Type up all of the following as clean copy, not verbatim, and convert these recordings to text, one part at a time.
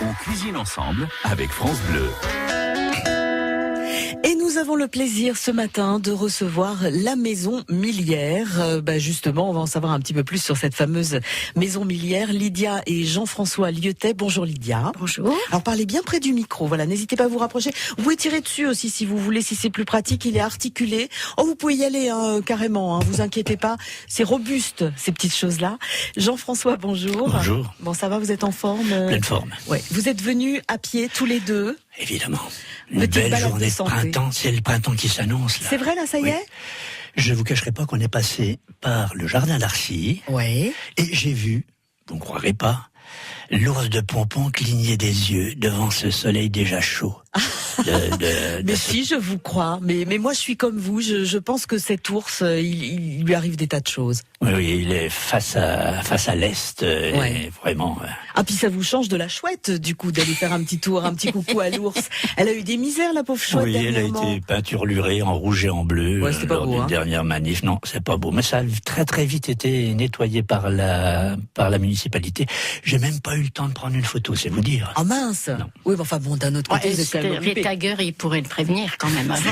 On cuisine ensemble avec France Bleu. Et nous avons le plaisir ce matin de recevoir la Maison Millière. Justement, on va en savoir un petit peu plus sur cette fameuse Maison Millière. Lydia et Jean-François Lieutet. Bonjour Lydia. Bonjour. Alors parlez bien près du micro, voilà, n'hésitez pas à vous rapprocher. Vous pouvez tirer dessus aussi si vous voulez, si c'est plus pratique, il est articulé. Oh, vous pouvez y aller carrément, vous inquiétez pas. C'est robuste, ces petites choses-là. Jean-François, bonjour. Bonjour. Bon, ça va, vous êtes en forme? Pleine forme. Ouais. Vous êtes venus à pied tous les deux. Évidemment. Une Petite belle balade journée de de santé. printemps, c'est le printemps qui s'annonce là. C'est vrai là, ça y Oui. est? Je vous cacherai pas qu'on est passé par le jardin d'Arcy Ouais. et j'ai vu, vous ne croirez pas, l'ours de Pompon cligner des yeux devant ce soleil déjà chaud. Mais si, je vous crois. Mais moi, je suis comme vous. Je pense que cet ours, il lui arrive des tas de choses. Oui, il est face à l'est, Ouais. et vraiment. Ah, puis ça vous change de la chouette, du coup, d'aller faire un petit tour, un petit coucou à l'ours. Elle a eu des misères, la pauvre chouette, Oui, elle a dernièrement. été peinturlurée en rouge et en bleu Ouais, c'était pas lors beau, d'une hein. dernière manif. Non, c'est pas beau. Mais ça a très très vite été nettoyé par la municipalité. J'ai même pas eu le temps de prendre une photo, c'est vous dire. Ah mince. Non. Oui, mais enfin bon, d'un autre côté, vous êtes quand même Les occupé. taggers, ils pourraient le prévenir quand même avant.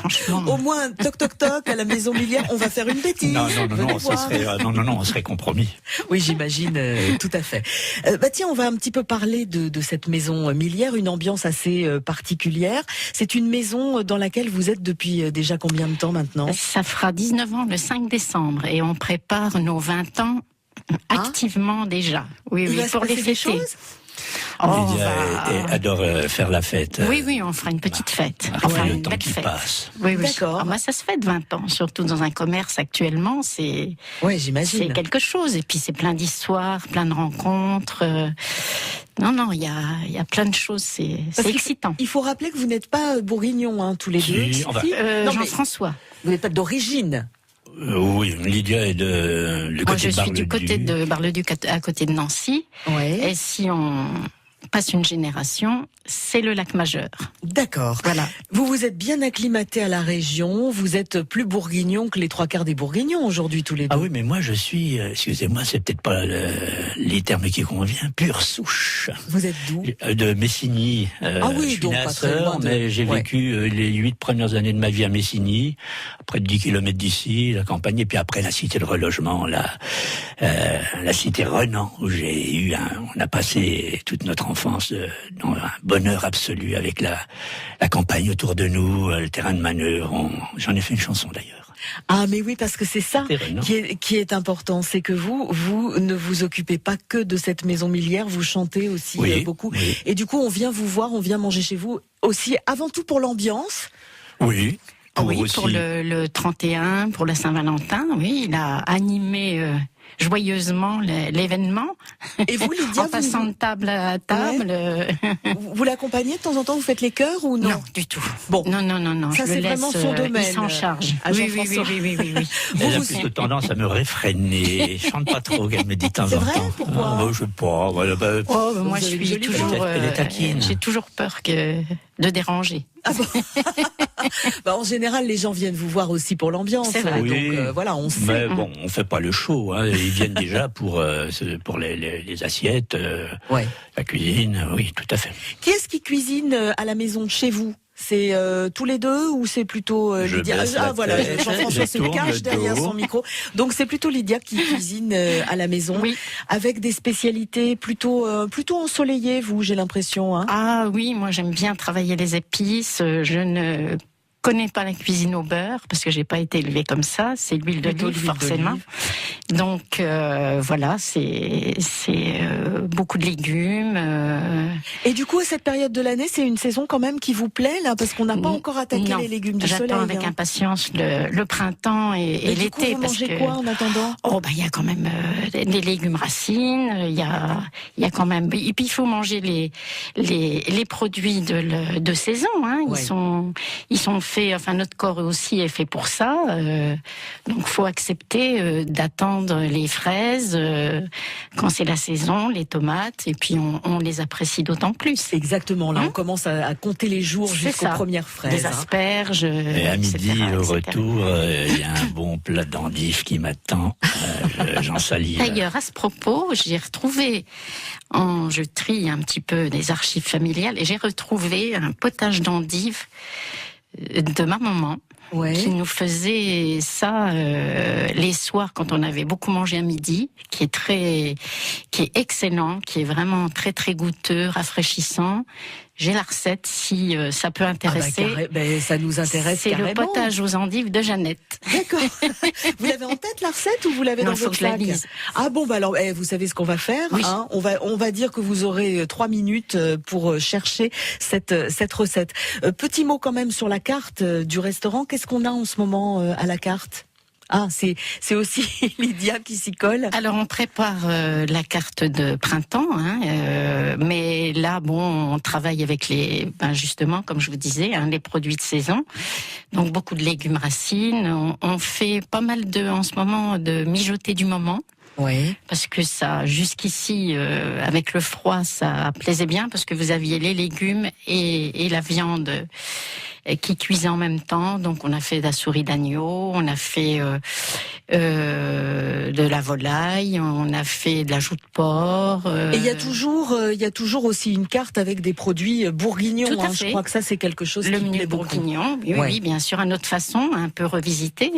Franchement. Au moins, toc toc toc, à la Maison Millière, on va faire une bêtise. Non, Venez ça voir. serait, on serait compromis. Oui, j'imagine, tout à fait. Tiens, on va un petit peu parler de cette Maison Millière, une ambiance assez particulière. C'est une maison dans laquelle vous êtes depuis déjà combien de temps maintenant? Ça fera 19 ans le 5 décembre et on prépare nos 20 ans activement déjà. Oui, Il oui, va se pour les passer des fêter. choses? On Lydia va- adore faire la fête. Oui, on fera une petite fête. Après Enfin, le une temps belle qui fête. passe. Oui. D'accord. Ça se fait de 20 ans, surtout dans un commerce actuellement, c'est Ouais, j'imagine. quelque chose. Et puis c'est plein d'histoires, plein de rencontres. Non, il y a plein de choses, c'est Parce qu'il excitant. Il faut rappeler que vous n'êtes pas bourguignons, tous les Si, deux. on va- Si. Non, mais Jean-François. vous n'êtes pas d'origine. Oui, Lydia est du Moi, côté je de suis du côté Bar-le-Duc. de Bar-le-Duc, à côté de Nancy. Ouais. Et si on passe une génération, c'est le lac majeur. D'accord. Voilà. Vous vous êtes bien acclimaté à la région. Vous êtes plus bourguignon que les trois quarts des bourguignons aujourd'hui, tous les deux. Ah oui, mais moi je suis, excusez-moi, c'est peut-être pas les termes qui conviennent, pure souche. Vous êtes d'où? De Messigny. Ah oui, je suis donc né à pas très loin Sœur, de- mais j'ai Ouais. vécu les 8 premières années de ma vie à Messigny, près de 10 kilomètres d'ici, la campagne, et puis après la cité de relogement, la cité Renan, où on a passé toute notre enfance dans un bonheur absolu avec la campagne autour de nous, le terrain de manœuvre. J'en ai fait une chanson d'ailleurs. Ah mais oui, parce que c'est ça C'est vrai, non? qui est important, c'est que vous ne vous occupez pas que de cette Maison Millière, vous chantez aussi Oui, beaucoup. oui. Et du coup, on vient vous voir, on vient manger chez vous aussi, avant tout pour l'ambiance. Oui. Pour Oui, aussi. pour le 31, pour la Saint-Valentin, oui, il a animé joyeusement l'événement. Et vous, Lydia, En passant de table à table. vous l'accompagnez de temps en temps, vous faites les chœurs ou non? Non, du tout. Bon. Non. Ça, je c'est le laisse, vraiment son domaine, il s'en charge. à Oui. Jean-François. Oui. Elle a vous- plutôt tendance à me réfréner. Je chante pas trop, elle me dit de temps C'est en vrai? temps. Pourquoi? Je sais pas. Voilà, Oh, moi, Vous je avez une suis jolie toujours. voix. Elle est taquine. J'ai toujours peur de déranger. Ah bon En général, les gens viennent vous voir aussi pour l'ambiance. C'est vrai. Donc Oui. voilà, on sait. Mais bon, on fait pas le show. Ils viennent déjà pour les assiettes, Ouais. la cuisine. Oui, tout à fait. Qui est-ce qui cuisine à la maison chez vous? C'est tous les deux ou c'est plutôt Je Lydia? baisse la Voilà, tête, Jean-François je se tourne cache le derrière dos. son micro. Donc c'est plutôt Lydia qui cuisine à la maison, Oui. avec des spécialités plutôt ensoleillées, vous, j'ai l'impression. Hein. Ah oui, moi j'aime bien travailler les épices. Je ne connais pas la cuisine au beurre parce que j'ai pas été élevée comme ça. C'est l'huile Plutôt d'olive l'huile forcément. d'olive. Donc voilà, c'est beaucoup de légumes. Et du coup, à cette période de l'année, c'est une saison quand même qui vous plaît là, parce qu'on n'a pas encore attaqué Non, les légumes du soleil. J'attends avec hein. impatience le printemps et du coup, l'été vous parce mangez que quoi en attendant? oh bah il y a quand même des légumes racines, il y a quand même et puis il faut manger les produits de saison hein, Ouais. ils sont fait, enfin notre corps aussi est fait pour ça. Donc faut accepter d'attendre les fraises quand c'est la saison, les tomates, et puis on les apprécie d'autant plus. Exactement, là on commence à compter les jours jusqu'aux premières fraises. Des asperges. Et à midi, etc., au retour, il y a un bon plat d'endives qui m'attend. J'en salive. D'ailleurs, à ce propos, j'ai retrouvé, je trie un petit peu des archives familiales, et j'ai retrouvé un potage d'endives de ma maman. Ouais. Qui nous faisait ça les soirs quand on avait beaucoup mangé à midi, qui est excellent, qui est vraiment très très goûteux, rafraîchissant. J'ai la recette si ça peut intéresser. Ça nous intéresse c'est carrément. C'est le potage aux endives de Jeannette. D'accord. Vous l'avez en tête la recette ou vous l'avez dans votre sac? Ah bon, bah alors, vous savez ce qu'on va faire, oui. Hein, on va dire que vous aurez 3 minutes pour chercher cette recette. Petit mot quand même sur la carte du restaurant. Qu'est-ce qu'on a en ce moment à la carte? Ah, c'est aussi Lydia qui s'y colle. Alors on prépare la carte de printemps, mais là on travaille avec justement comme je vous disais, les produits de saison. Donc beaucoup de légumes racines. On fait pas mal en ce moment de mijoter du moment. Oui. Parce que ça, jusqu'ici, avec le froid, ça plaisait bien parce que vous aviez les légumes et la viande qui cuisait en même temps. Donc on a fait de la souris d'agneau, on a fait de la volaille, on a fait de la joue de porc. Et il y a toujours aussi une carte avec des produits bourguignons. Tout à fait. Je crois que ça c'est quelque chose qui le me menu plaît beaucoup. bourguignon, oui, bien sûr, à notre façon, un peu revisité.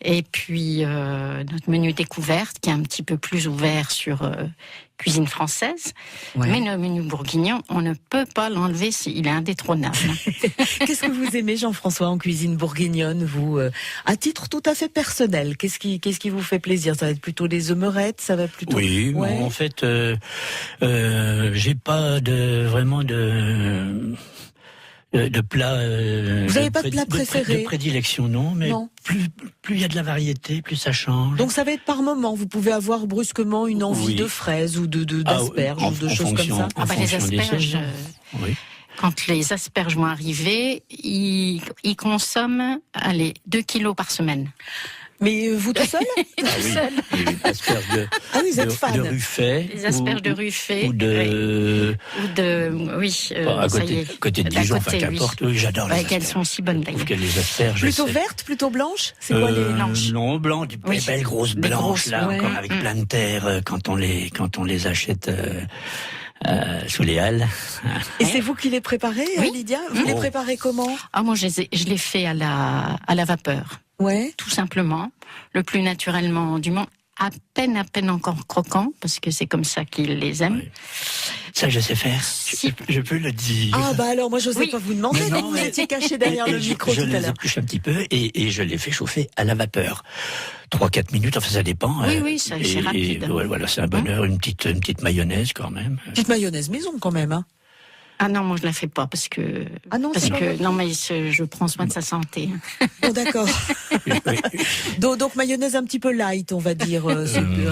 Et puis notre menu découverte qui est un petit peu plus ouvert sur cuisine française. Ouais. Mais le menu bourguignon, on ne peut pas l'enlever, il est indétrônable. Qu'est-ce que vous aimez, Jean-François, en cuisine bourguignonne, vous, à titre tout à fait personnel? Qu'est-ce qui vous fait plaisir? Ça va être plutôt des omelettes, ça va plutôt... Oui, ouais. bon, en fait, j'ai pas vraiment de plat. Vous n'avez pas de plat préféré? De prédilection, non, mais non. Plus il y a de la variété, plus ça change. Donc ça va être par moment. Vous pouvez avoir brusquement une envie de fraises ou d'asperges ou de choses comme ça. Les asperges. Oui. Quand les asperges vont arriver, ils consomment 2 kilos par semaine. Mais vous tout seul? Tout seul. Les asperges vous êtes fan. de Ruffet. Les asperges de Ruffet. Ou de... Oui. à côté de Dijon, enfin qu'importe. Oui, j'adore les asperges. Elles sont si bonnes d'ailleurs. Les asperges, plutôt vertes, plutôt blanches? C'est quoi les blanches? Non, blanches, des belles grosses blanches, là, encore avec plein de terre, quand on les achète... sous les halles. Et c'est vous qui les préparez, Lydia? Vous les préparez comment? Ah, moi, je les fais à la vapeur. Ouais. Tout simplement. Le plus naturellement du monde. À peine encore croquant, parce que c'est comme ça qu'ils les aiment. Oui. Ça, je sais faire. Je peux le dire. Ah, bah alors, moi, je n'osais pas vous demander, mais vous étiez caché derrière le micro tout à l'heure. Je les épluche un petit peu et je les fais chauffer à la vapeur. 3-4 minutes, enfin, ça dépend. Oui, c'est rapide. Voilà, c'est un bonheur. Une petite mayonnaise, quand même. Petite mayonnaise maison, quand même, hein. Ah non, moi je la fais pas parce que mais je prends soin de sa santé. Oh, d'accord. Donc mayonnaise un petit peu light, on va dire.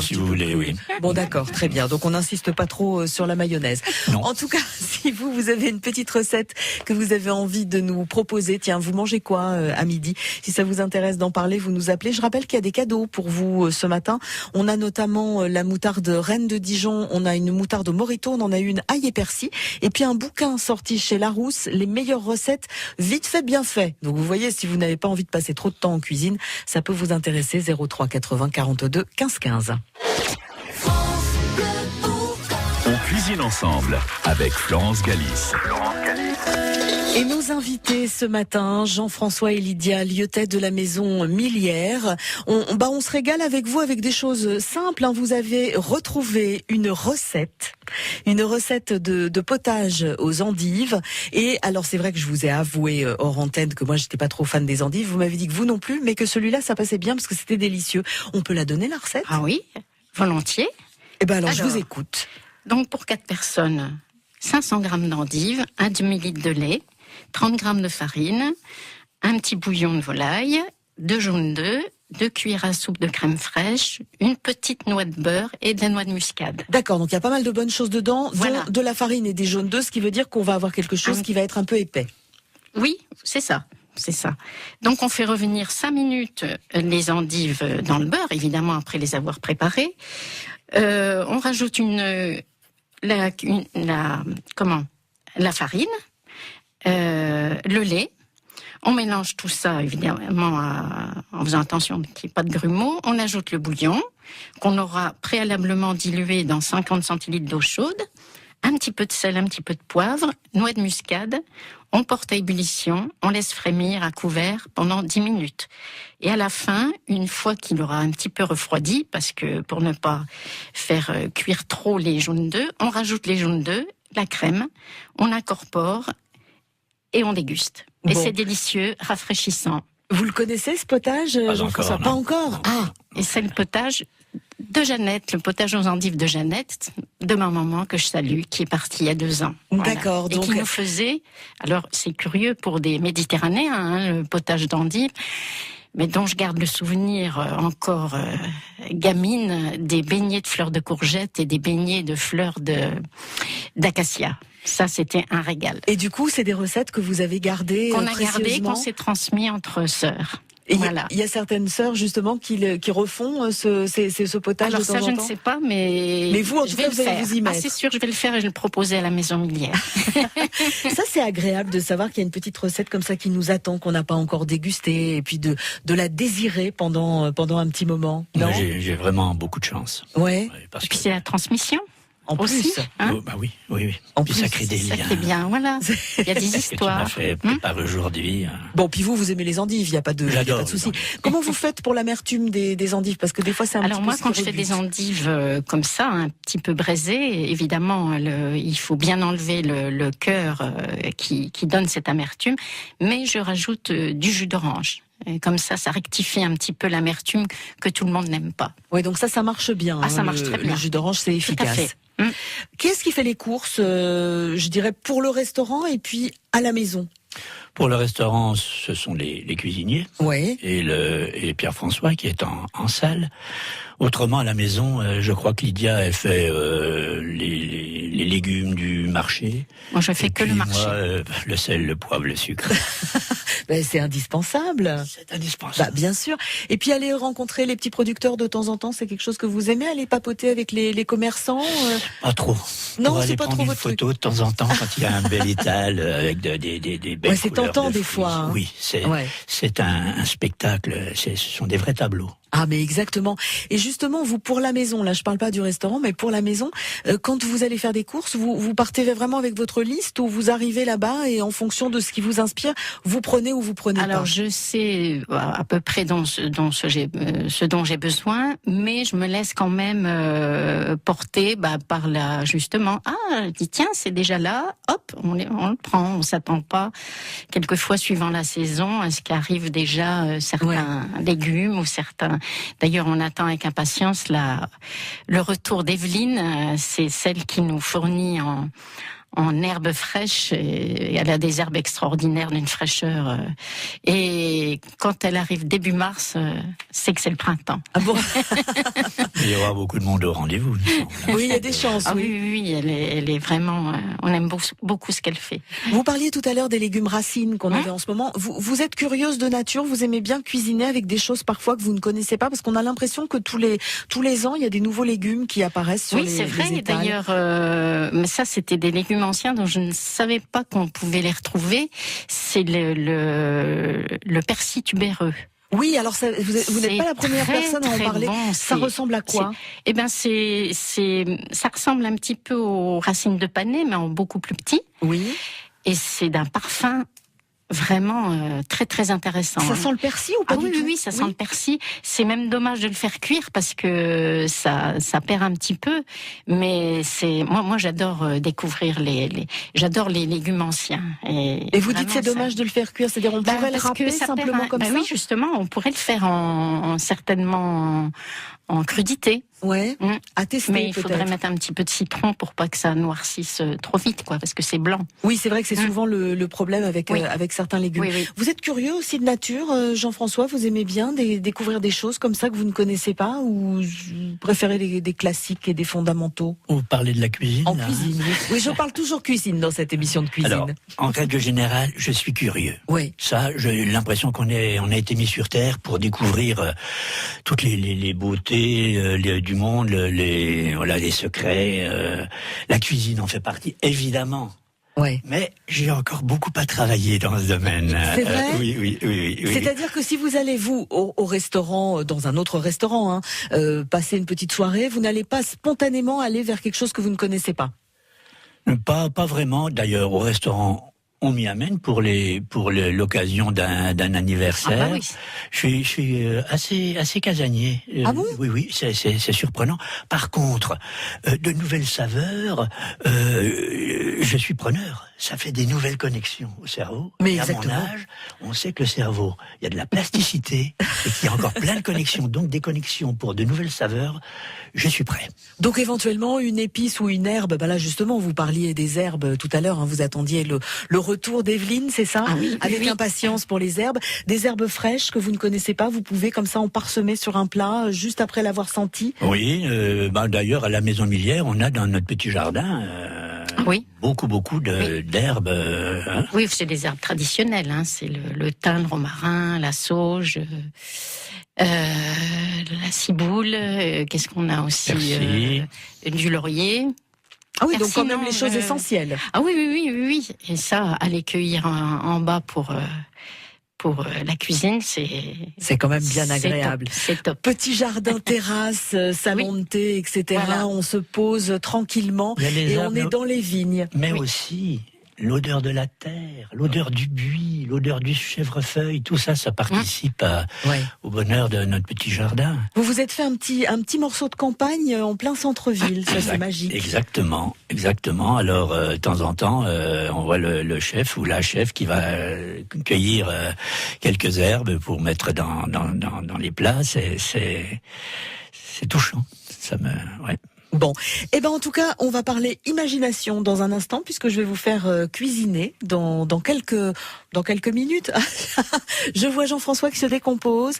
Si vous voulez, oui. Bon, d'accord, très bien. Donc on n'insiste pas trop sur la mayonnaise. Non. En tout cas, si vous avez une petite recette que vous avez envie de nous proposer, tiens, vous mangez quoi à midi? Si ça vous intéresse d'en parler, vous nous appelez. Je rappelle qu'il y a des cadeaux pour vous ce matin. On a notamment la moutarde Reine de Dijon, on a une moutarde Morito, on en a une ail et persil, et puis un bouquin sorti chez Larousse, les meilleures recettes vite fait bien fait. Donc vous voyez, si vous n'avez pas envie de passer trop de temps en cuisine, ça peut vous intéresser. 03 80 42 15 15. On cuisine ensemble avec Florence Galis. Et nos invités ce matin, Jean-François et Lydia Lyotet de la maison Millière. On se régale avec vous avec des choses simples. Vous avez retrouvé une recette de potage aux endives. Et alors c'est vrai que je vous ai avoué hors antenne que moi j'étais pas trop fan des endives. Vous m'avez dit que vous non plus, mais que celui-là ça passait bien parce que c'était délicieux. On peut la donner la recette? Ah oui, volontiers. Eh ben alors je vous écoute. Donc pour 4 personnes, 500 grammes d'endives, un demi-litre de lait, 30 grammes de farine, un petit bouillon de volaille, 2 jaunes d'œufs, 2 cuillères à soupe de crème fraîche, une petite noix de beurre et de la noix de muscade. D'accord, donc il y a pas mal de bonnes choses dedans, voilà. Dont de la farine et des jaunes d'œufs, ce qui veut dire qu'on va avoir quelque chose qui va être un peu épais. Oui, c'est ça. c'est ça. Donc on fait revenir 5 minutes les endives dans le beurre, évidemment après les avoir préparées. On rajoute la farine, le lait. On mélange tout ça, évidemment, en faisant attention qu'il n'y ait pas de grumeaux. On ajoute le bouillon, qu'on aura préalablement dilué dans 50 centilitres d'eau chaude. Un petit peu de sel, un petit peu de poivre, noix de muscade. On porte à ébullition, on laisse frémir à couvert pendant 10 minutes. Et à la fin, une fois qu'il aura un petit peu refroidi, parce que pour ne pas faire cuire trop les jaunes d'œufs, on rajoute les jaunes d'œufs, la crème, on incorpore et on déguste. Et c'est délicieux, rafraîchissant. Vous le connaissez, ce potage, Jean-François? Pas encore. Ah, et c'est le potage de Jeannette, le potage aux endives de Jeannette, de ma maman que je salue, qui est partie il y a 2 ans. Voilà. D'accord. Et qui nous faisait, alors c'est curieux pour des Méditerranéens, hein, le potage d'endives, mais dont je garde le souvenir encore gamine, des beignets de fleurs de courgettes et des beignets de fleurs d'acacia. Ça, c'était un régal. Et du coup, c'est des recettes que vous avez gardées qu'on a gardées, précieusement. qu'on s'est transmis entre sœurs. Et voilà. Il y a certaines sœurs justement qui refont ce potage. Alors de temps ça, je en ne temps. sais pas, mais vous, en tout cas, vous allez vous y mettre. Ah, c'est sûr, je vais le faire et je vais le proposer à la Maison Millière. Ça, c'est agréable de savoir qu'il y a une petite recette comme ça qui nous attend, qu'on n'a pas encore dégustée, et puis de la désirer pendant un petit moment. Non, j'ai vraiment beaucoup de chance. Ouais. Parce Et puis que c'est la transmission. En aussi, plus. hein. bah oui. En Puis plus, ça crée des C'est ça liens. qui est bien, voilà. Il y a des Que tu histoires. m'as fait préparer aujourd'hui. Bon, puis vous aimez les endives, il n'y a pas de souci. Comment vous faites pour l'amertume des endives? Parce que des fois, c'est un Alors petit moi, peu quand je fais des endives comme ça, un petit peu braisées, évidemment, il faut bien enlever le cœur qui donne cette amertume, mais je rajoute du jus d'orange. Et comme ça rectifie un petit peu l'amertume que tout le monde n'aime pas. Oui, donc ça marche bien. Ah, ça marche très bien. Le jus d'orange, c'est efficace. Tout à fait. Qui est-ce qui fait les courses, je dirais, pour le restaurant et puis à la maison? Pour le restaurant, ce sont les cuisiniers. Ouais. Et Pierre-François qui est en salle. Autrement, à la maison, je crois que Lydia, elle fait les légumes du marché. Moi, je fais que le marché. Moi, le sel, le poivre, le sucre. Ben, c'est indispensable. C'est indispensable. Bah, bien sûr. Et puis aller rencontrer les petits producteurs de temps en temps, c'est quelque chose que vous aimez, aller papoter avec les commerçants Pas trop. Non, pour c'est aller pas prendre trop une votre photo de temps en temps quand il y a un bel étal avec des belles Ouais, c'est couleurs tentant de des fruits. fois, hein. Oui, c'est un spectacle. Ce sont des vrais tableaux. Ah, mais exactement. Et justement, vous, pour la maison, là, je parle pas du restaurant, mais pour la maison, quand vous allez faire des courses, vous partez vraiment avec votre liste ou vous arrivez là-bas et en fonction de ce qui vous inspire, vous prenez ou vous prenez pas? Alors, je sais à peu près ce dont j'ai besoin, mais je me laisse quand même porter par justement, je dis tiens, c'est déjà là, hop, on le prend, on s'attend pas. Quelquefois, suivant la saison, à ce qu'arrive déjà certains légumes ou certains. D'ailleurs, on attend avec impatience le retour d'Evelyne. C'est celle qui nous fournit en herbes fraîches. Et elle a des herbes extraordinaires d'une fraîcheur. Et quand elle arrive début mars, c'est que c'est le printemps. Ah bon? Il y aura beaucoup de monde au rendez-vous. Oui, il y a des chances. Ah oui, elle est vraiment. On aime beaucoup ce qu'elle fait. Vous parliez tout à l'heure des légumes racines qu'on avait en ce moment. Vous êtes curieuse de nature, vous aimez bien cuisiner avec des choses parfois que vous ne connaissez pas, parce qu'on a l'impression que tous les ans, il y a des nouveaux légumes qui apparaissent sur les étals. Oui, c'est vrai. D'ailleurs, mais ça, c'était des légumes anciens dont je ne savais pas qu'on pouvait les retrouver. C'est le persil tubéreux. Oui, alors ça, vous n'êtes pas la première personne à en parler. Bon, ça ressemble à quoi? Ça ressemble un petit peu aux racines de panais, mais en beaucoup plus petit. Oui. Et c'est d'un parfum vraiment très très intéressant. Ça sent le persil ou pas du tout? Oui, ça sent le persil. C'est même dommage de le faire cuire parce que ça perd un petit peu. Mais moi j'adore découvrir j'adore les légumes anciens. Et vous dites c'est dommage de le faire cuire, c'est-à-dire on pourrait le râper simplement comme ça? Oui, justement, on pourrait le faire certainement en crudité. Ouais. À tester Mais il peut-être. faudrait mettre un petit peu de citron pour pas que ça noircisse trop vite, quoi, parce que c'est blanc. Oui, c'est vrai que c'est souvent le problème avec Oui. avec certains légumes. Oui, oui. Vous êtes curieux aussi de nature, Jean-François. Vous aimez bien découvrir des choses comme ça que vous ne connaissez pas, ou vous préférez des classiques et des fondamentaux? Vous parlez de la cuisine En là, cuisine, oui. Oui, je parle toujours cuisine dans cette émission de cuisine. Alors, en règle générale, je suis curieux. Oui. Ça, j'ai l'impression on a été mis sur Terre pour découvrir toutes les beautés du monde, les secrets. La cuisine en fait partie, évidemment. Ouais. Mais j'ai encore beaucoup à travailler dans ce domaine. C'est vrai Oui. C'est-à-dire que si vous allez, vous, au restaurant, dans un autre restaurant, passer une petite soirée, vous n'allez pas spontanément aller vers quelque chose que vous ne connaissez pas? Pas vraiment. D'ailleurs, au restaurant, on m'y amène pour l'occasion d'un anniversaire. Ah bah oui. Je suis assez casanier. Ah bon? Oui, c'est surprenant. Par contre, de nouvelles saveurs, je suis preneur. Ça fait des nouvelles connexions au cerveau. Mais et à mon exactement. âge, on sait que le cerveau, il y a de la plasticité et qu'il y a encore plein de connexions. Donc des connexions pour de nouvelles saveurs. Je suis prêt. Donc éventuellement une épice ou une herbe. Bah là justement, vous parliez des herbes tout à l'heure. Vous attendiez le retour d'Evelyne, c'est ça? Ah oui, Avec oui. impatience pour les herbes. Des herbes fraîches que vous ne connaissez pas. Vous pouvez comme ça en parsemer sur un plat juste après l'avoir senti. Oui, d'ailleurs à la Maison Millière, on a dans notre petit jardin Oui. beaucoup d'herbes. Oui, c'est des herbes traditionnelles. C'est le thym, le romarin, la sauge, la ciboule. Qu'est-ce qu'on a aussi? Persil. Du laurier. Ah oui, donc Persil, quand même non, les choses essentielles. Ah oui. Et ça, aller cueillir en bas pour la cuisine, C'est quand même bien c'est agréable. top, c'est top. Petit jardin, terrasse, salon de thé, etc. Voilà. On se pose tranquillement Il y a les et herbes, on est dans les vignes. Mais Oui. aussi l'odeur de la terre, l'odeur du buis, l'odeur du chèvrefeuille, tout ça, ça participe Ouais. au bonheur de notre petit jardin. Vous vous êtes fait un petit morceau de campagne en plein centre-ville, ça c'est magique. Exactement. Alors, de temps en temps, on voit le chef ou la chef qui va cueillir quelques herbes pour mettre dans les plats. C'est touchant. Ouais. Bon, eh ben en tout cas, on va parler imagination dans un instant puisque je vais vous faire cuisiner dans quelques minutes. Je vois Jean-François qui se décompose,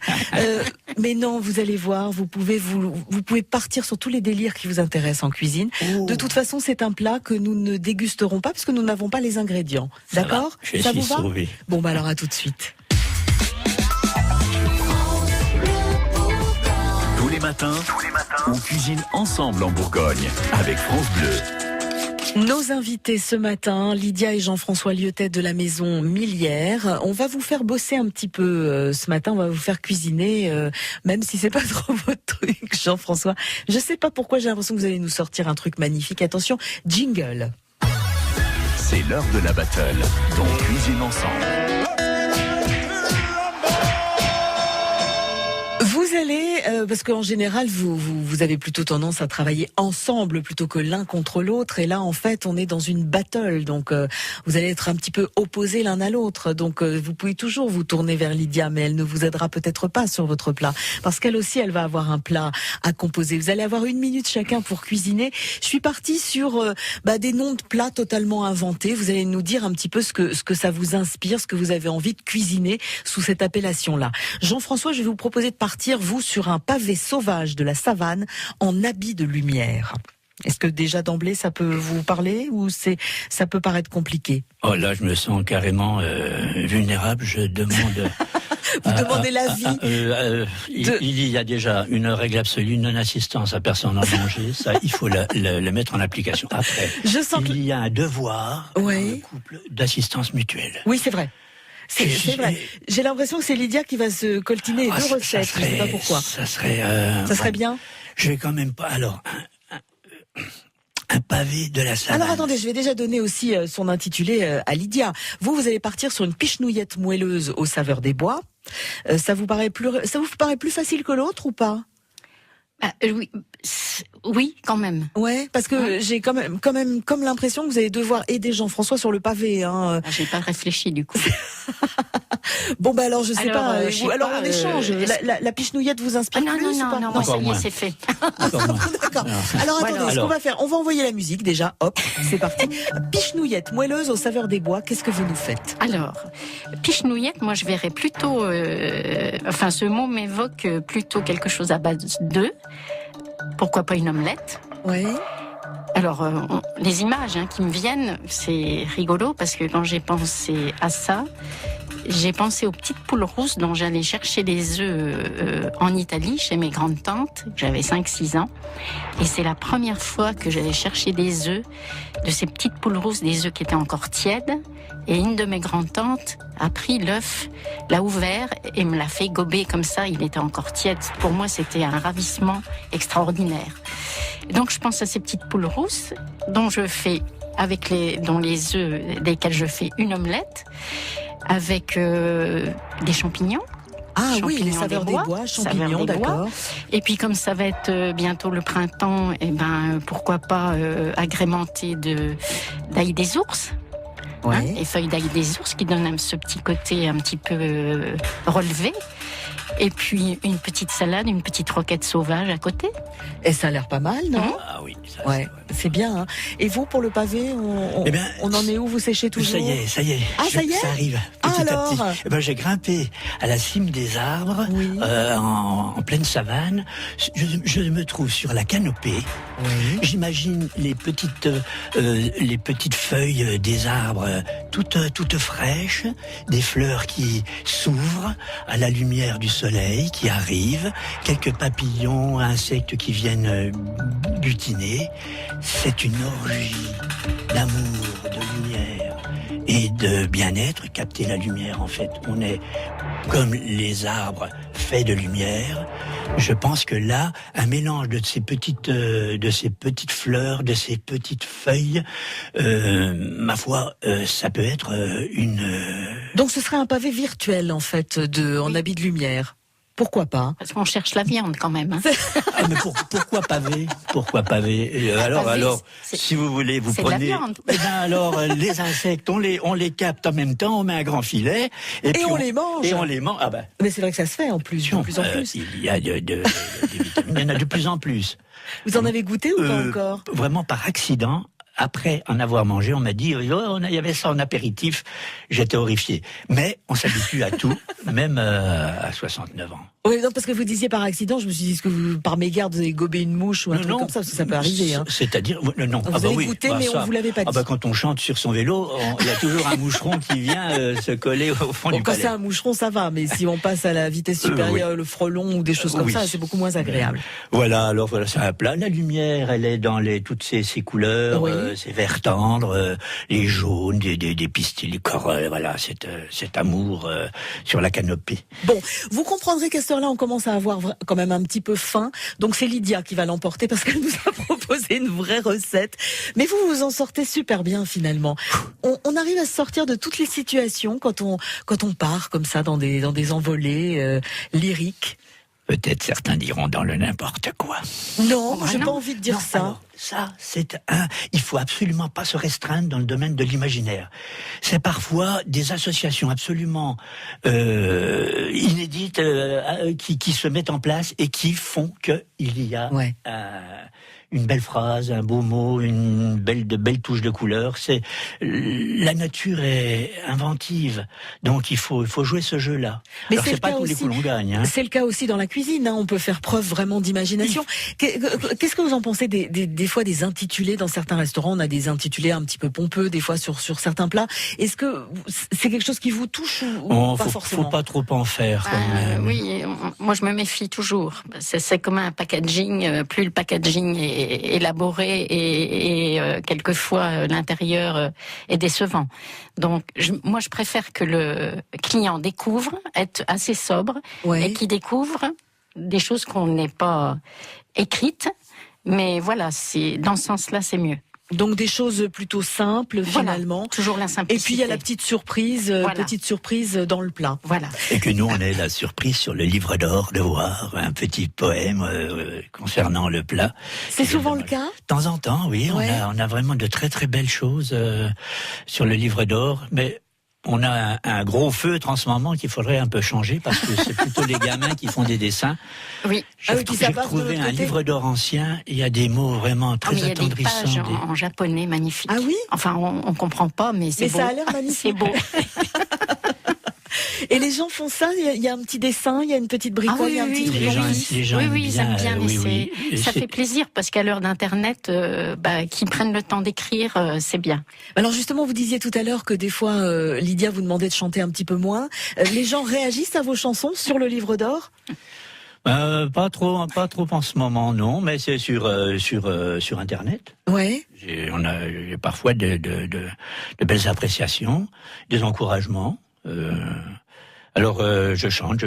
mais non, vous allez voir, vous pouvez partir sur tous les délires qui vous intéressent en cuisine. Oh. De toute façon, c'est un plat que nous ne dégusterons pas parce que nous n'avons pas les ingrédients. Ça D'accord? va, je Ça suis vous va? sauvé. Bon, bah alors à tout de suite. Tous les matins, on cuisine ensemble en Bourgogne avec France Bleu. Nos invités ce matin, Lydia et Jean-François Lyotet de la Maison Millière. On va vous faire bosser un petit peu ce matin, on va vous faire cuisiner, même si c'est pas trop votre truc, Jean-François. Je sais pas pourquoi j'ai l'impression que vous allez nous sortir un truc magnifique. Attention, jingle. C'est l'heure de la battle, donc cuisine ensemble. Vous allez, parce qu'en général, vous avez plutôt tendance à travailler ensemble plutôt que l'un contre l'autre. Et là, en fait, on est dans une battle. Donc, vous allez être un petit peu opposés l'un à l'autre. Donc, vous pouvez toujours vous tourner vers Lydia, mais elle ne vous aidera peut-être pas sur votre plat. Parce qu'elle aussi, elle va avoir un plat à composer. Vous allez avoir 1 minute chacun pour cuisiner. Je suis partie sur des noms de plats totalement inventés. Vous allez nous dire un petit peu ce que ça vous inspire, ce que vous avez envie de cuisiner sous cette appellation-là. Jean-François, je vais vous proposer de partir, vous, sur un pavé sauvage de la savane en habit de lumière. Est-ce que déjà d'emblée ça peut vous parler ou ça peut paraître compliqué? Oh là, je me sens carrément vulnérable. Je demande. Vous demandez l'avis. Il y a déjà une règle absolue, non-assistance à personne en danger. Ça, il faut le mettre en application. Après, Je sens il y a un devoir dans le couple d'assistance mutuelle. Oui, c'est vrai. C'est vrai. J'ai l'impression que c'est Lydia qui va se coltiner 2 recettes. Je ne sais pas pourquoi. Ça serait bien. Je vais quand même pas. Alors, un pavé de la savane. Alors attendez, je vais déjà donner aussi son intitulé à Lydia. Vous allez partir sur une pichenouillette moelleuse aux saveurs des bois. Ça vous paraît plus facile que l'autre ou pas? Oui, quand même. Ouais, parce que j'ai quand même comme l'impression que vous allez devoir aider Jean-François sur le pavé. Hein. J'ai pas réfléchi du coup. Bon bah alors je sais pas. Alors pas, on échange. La pichenouillette vous inspire plus ou pas? Non, ça y est, c'est fait. D'accord. Alors attendez, ce qu'on va faire, on va envoyer la musique déjà. Hop, c'est parti. Pichenouillette moelleuse aux saveurs des bois. Qu'est-ce que vous nous faites? Alors, pichenouillette, moi je verrais plutôt. Enfin, ce mot m'évoque plutôt quelque chose à base d'œufs. Pourquoi pas une omelette? Ouais. Alors, les images qui me viennent, c'est rigolo parce que quand j'ai pensé à ça, j'ai pensé aux petites poules rousses dont j'allais chercher les œufs en Italie, chez mes grandes-tantes. J'avais 5-6 ans. Et c'est la première fois que j'allais chercher des œufs, de ces petites poules rousses, des œufs qui étaient encore tièdes. Et une de mes grandes-tantes a pris l'œuf, l'a ouvert et me l'a fait gober comme ça. Il était encore tiède. Pour moi, c'était un ravissement extraordinaire. Donc, je pense à ces petites poules rousses dont dont les œufs desquels je fais une omelette avec des champignons. Ah oui, les saveurs des bois, champignons, d'accord. Et puis comme ça va être bientôt le printemps, pourquoi pas agrémenter d'ail des ours. Ouais. Et feuilles d'ail des ours qui donnent ce petit côté un petit peu relevé. Et puis une petite salade, une petite roquette sauvage à côté. Et ça a l'air pas mal, non? Ah oui, ça, ouais, c'est bien. Hein. Et vous, pour le pavé, on en est où? Vous séchez toujours? Ça y est. Ah, ça y est? Ça arrive. Petit à petit. J'ai grimpé à la cime des arbres, en pleine savane. Je me trouve sur la canopée. Oui. J'imagine les petites feuilles des arbres toutes fraîches, des fleurs qui s'ouvrent à la lumière du soleil qui arrive, quelques papillons, insectes qui viennent butiner. C'est une orgie d'amour, de lumière et de bien-être. Capter la lumière, en fait, on est comme les arbres faits de lumière. Je pense que là, un mélange de ces petites fleurs, de ces petites feuilles, ma foi, ça peut être Donc ce serait un pavé virtuel, en fait, en habit de lumière. Pourquoi pas? Parce qu'on cherche la viande quand même. Hein. Ah, mais pourquoi pavé? Pourquoi pavé? Alors, si vous voulez, vous prenez. De la viande. Eh ben alors, les insectes, on les capte en même temps, on met un grand filet et puis on les mange. Et on les mange. Ah ben. Mais c'est vrai que ça se fait en plus, de plus en plus. Il y a des vitamines, il y en a de plus en plus. Vous en avez goûté ou pas encore? Vraiment par accident. Après en avoir mangé, on m'a dit il y avait ça en apéritif. J'étais horrifié. Mais on s'habitue à tout, même à 69 ans. Oui, non, parce que vous disiez par accident, je me suis dit, est-ce que vous, par mégarde, vous avez gobé une mouche ou un truc comme ça, parce que ça peut arriver. Hein. C'est-à-dire, non. Vous avez goûté, mais on vous l'avait pas dit. Quand on chante sur son vélo, il y a toujours un moucheron qui vient se coller au fond du palais. Quand c'est un moucheron, ça va, mais si on passe à la vitesse supérieure, le frelon ou des choses comme ça, c'est beaucoup moins agréable. Voilà, alors voilà, c'est un plat. La lumière, elle est dans toutes ces couleurs, ces verts tendres, les jaunes, des pistils, les corolles, voilà, cet amour sur la canopée. Bon, vous comprendrez qu'à cette heure-là, on commence à avoir quand même un petit peu faim. Donc c'est Lydia qui va l'emporter parce qu'elle nous a proposé une vraie recette. Mais vous vous en sortez super bien finalement. On arrive à se sortir de toutes les situations quand on part comme ça dans des envolées lyriques. Peut-être certains diront dans le n'importe quoi. Non, j'ai pas envie de dire ça. Alors, ça, il faut absolument pas se restreindre dans le domaine de l'imaginaire. C'est parfois des associations absolument inédites qui se mettent en place et qui font qu'il y a une belle phrase, un beau mot, de belles touches de couleur. La nature est inventive, donc il faut jouer ce jeu-là. Mais alors c'est pas tous les coups l'on gagne. C'est le cas aussi dans la cuisine. On peut faire preuve vraiment d'imagination. Qu'est-ce que vous en pensez des fois des intitulés dans certains restaurants? On a des intitulés un petit peu pompeux des fois sur certains plats. Est-ce que c'est quelque chose qui vous touche ou pas forcément? Faut pas trop en faire. Oui, moi je me méfie toujours. C'est comme un packaging. Plus le packaging est élaboré et quelquefois l'intérieur est décevant. Donc moi je préfère que le client découvre, être assez sobre et qu'il découvre des choses qu'on n'est pas écrites. Mais voilà, dans ce sens-là, c'est mieux. Donc des choses plutôt simples finalement. Voilà, toujours la simplicité. Et puis il y a la petite surprise dans le plat. Voilà. Et que nous, on ait la surprise sur le livre d'or de voir un petit poème concernant le plat. C'est souvent le cas ? De temps en temps, oui. Ouais. On a vraiment de très très belles choses sur le livre d'or, mais on a un gros feutre en ce moment qu'il faudrait un peu changer parce que c'est plutôt les gamins qui font des dessins. Oui. J'ai retrouvé un livre d'or ancien, il y a des mots vraiment très attendrissants. Il y a des pages en japonais magnifiques. Ah oui ? Enfin, on comprend pas, mais c'est beau. Mais ça a l'air magnifique. C'est beau. Et les gens font ça, il y a un petit dessin, il y a une petite bricole, il y a un petit truc. Les gens aiment ils aiment bien. oui. Ça fait plaisir parce qu'à l'heure d'Internet, qu'ils prennent le temps d'écrire, c'est bien. Alors justement, vous disiez tout à l'heure que des fois, Lydia vous demandait de chanter un petit peu moins. Les gens réagissent à vos chansons sur le livre d'or ? Pas trop en ce moment, non, mais c'est sur Internet. Ouais. J'ai parfois de belles appréciations, des encouragements. Alors je chante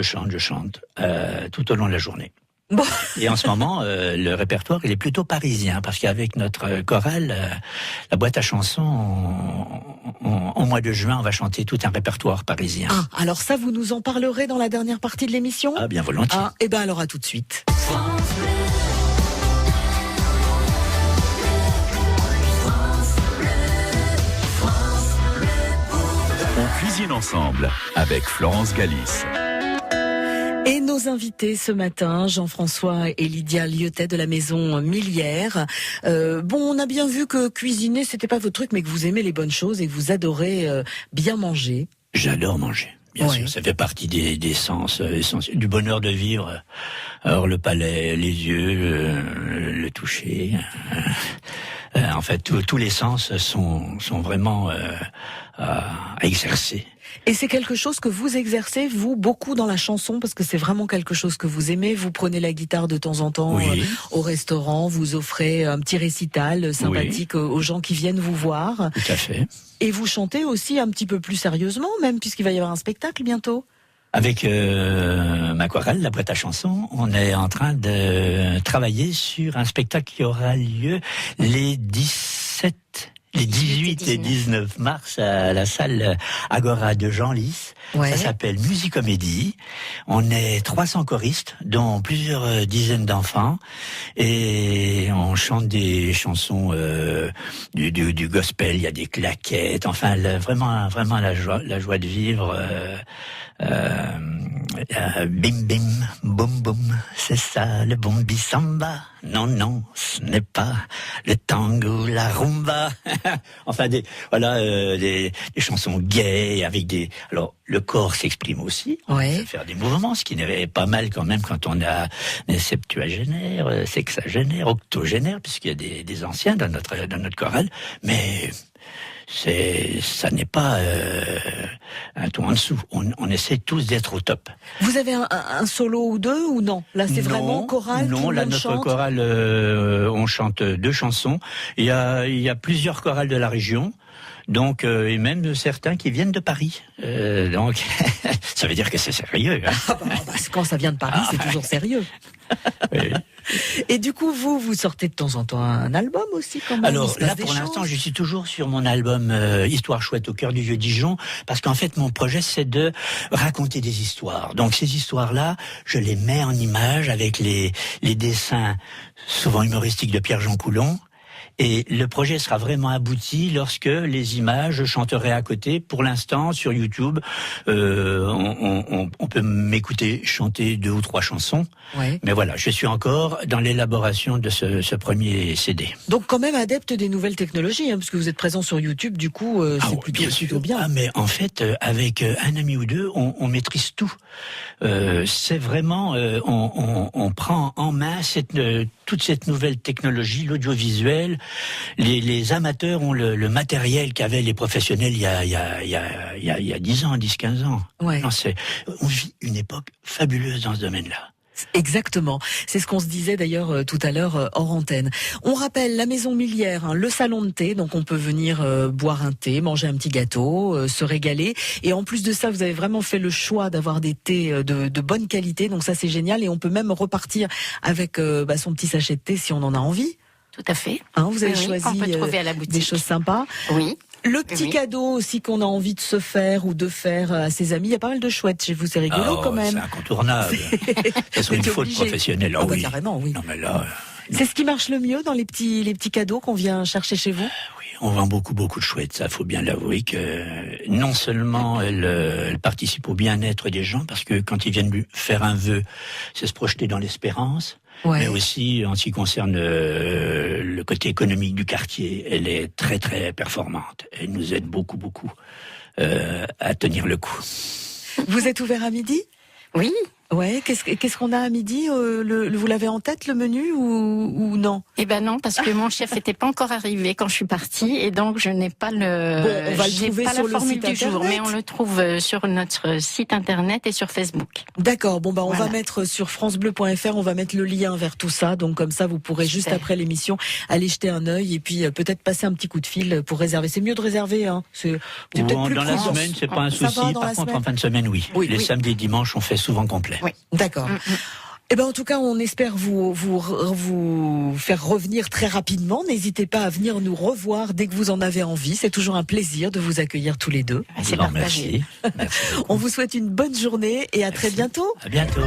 tout au long de la journée. Bon. Et en ce moment, le répertoire, il est plutôt parisien, parce qu'avec notre chorale, la boîte à chansons, au mois de juin, on va chanter tout un répertoire parisien. Ah, alors ça, vous nous en parlerez dans la dernière partie de l'émission ? Ah, bien volontiers. Ah, et ben alors à tout de suite. On cuisine ensemble avec Florence Galis. Et nos invités ce matin, Jean-François et Lydia Liotet de la maison Millière. On a bien vu que cuisiner, c'était pas votre truc, mais que vous aimez les bonnes choses et que vous adorez bien manger. J'adore manger. Bien sûr, ça fait partie des sens essentiels, du bonheur de vivre. Alors le palais, les yeux, le toucher, en fait tous les sens sont vraiment à exercer. Et c'est quelque chose que vous exercez, vous, beaucoup dans la chanson, parce que c'est vraiment quelque chose que vous aimez. Vous prenez la guitare de temps en temps au restaurant, vous offrez un petit récital sympathique aux gens qui viennent vous voir. Tout à fait. Et vous chantez aussi un petit peu plus sérieusement, même, puisqu'il va y avoir un spectacle bientôt. Avec ma chorale, la boîte à chansons, on est en train de travailler sur un spectacle qui aura lieu les 18 et 19 mars à la salle Agora de Genlis. Ouais. Ça s'appelle Musicomédie. On est 300 choristes, dont plusieurs dizaines d'enfants, et on chante des chansons du gospel. Il y a des claquettes, enfin vraiment la joie de vivre. Bim bim, boum boum, c'est ça le bon bissamba. Non, ce n'est pas le tango, la rumba. Enfin des chansons gaies avec des. Alors le corps s'exprime aussi. On peut faire des mouvements, ce qui n'est pas mal quand même quand on a des septuagénaires, sexagénaires, octogénaires, puisqu'il y a des anciens dans notre chorale, mais. Ça n'est pas un ton en dessous. On essaie tous d'être au top. Vous avez un solo ou deux ou non ? Là, c'est vraiment chorale. Non, là notre chorale, on chante 2 chansons. Il y a plusieurs chorales de la région. Donc, et même certains qui viennent de Paris. Donc, ça veut dire que c'est sérieux. Hein. Quand ça vient de Paris, c'est toujours sérieux. Oui. Et du coup, vous sortez de temps en temps un album aussi, quand même. Alors là, pour l'instant, je suis toujours sur mon album Histoire chouette au cœur du vieux Dijon, parce qu'en fait, mon projet, c'est de raconter des histoires. Donc ces histoires-là, je les mets en images avec les dessins souvent humoristiques de Pierre-Jean Coulon. Et le projet sera vraiment abouti lorsque les images, je chanterai à côté. Pour l'instant, sur YouTube, on peut m'écouter chanter 2 ou 3 chansons. Ouais. Mais voilà, je suis encore dans l'élaboration de ce premier CD. Donc quand même adepte des nouvelles technologies, parce que vous êtes présent sur YouTube, du coup, c'est plutôt bien. Ah, mais en fait, avec un ami ou deux, on maîtrise tout. C'est vraiment, on prend en main toute cette nouvelle technologie, l'audiovisuel. Les amateurs ont le matériel qu'avaient les professionnels il y a 10 ans, 10-15 ans. Ouais. Non, on vit une époque fabuleuse dans ce domaine-là. Exactement. C'est ce qu'on se disait d'ailleurs tout à l'heure hors antenne. On rappelle la maison Millière, le salon de thé, donc on peut venir boire un thé, manger un petit gâteau, se régaler. Et en plus de ça, vous avez vraiment fait le choix d'avoir des thés de bonne qualité, donc ça c'est génial. Et on peut même repartir avec son petit sachet de thé si on en a envie. Tout à fait. Hein, vous avez Oui, choisi qu'on peut trouver à la boutique. des choses sympas. Oui. Le petit Oui. cadeau aussi qu'on a envie de se faire ou de faire à ses amis, il y a pas mal de chouettes chez vous, c'est rigolo quand C'est même. incontournable. Ça serait une T'es faute obligé. professionnelle. Ah bah, oui. carrément, oui. Non, mais là, C'est ce qui marche le mieux dans les petits cadeaux qu'on vient chercher chez vous? oui, on vend beaucoup de chouettes. Ça, faut bien l'avouer que non seulement elle participe au bien-être des gens, parce que quand ils viennent lui faire un vœu, c'est se projeter dans l'espérance. Ouais. Mais aussi, en ce qui concerne le côté économique du quartier, elle est très très performante. Elle nous aide beaucoup à tenir le coup. Vous êtes ouvert à midi? Oui. Ouais, qu'est-ce qu'on a à midi? Vous l'avez en tête, le menu, ou non? Eh ben non, parce que mon chef n'était pas encore arrivé quand je suis partie, et donc je n'ai pas Bon, on va le j'ai trouver pas sur la le formule site du jour, internet. mais on le trouve sur notre site internet et sur Facebook. D'accord, bon bah on va Voilà. mettre sur francebleu.fr, on va mettre le lien vers tout ça, donc comme ça vous pourrez Super. juste après l'émission aller jeter un œil et puis peut-être passer un petit coup de fil pour réserver. C'est mieux de réserver, hein. C'est peut-être plus Dans la prudent. semaine, c'est pas un Ça va souci. dans Par la contre, semaine en fin de semaine, oui. Oui, Les oui. samedis et dimanches, on fait souvent complet. Oui. D'accord. Eh ben en tout cas, on espère vous faire revenir très rapidement. N'hésitez pas à venir nous revoir dès que vous en avez envie. C'est toujours un plaisir de vous accueillir tous les deux. C'est Non, partagé. merci. Merci beaucoup. On vous souhaite une bonne journée et à très bientôt. À bientôt.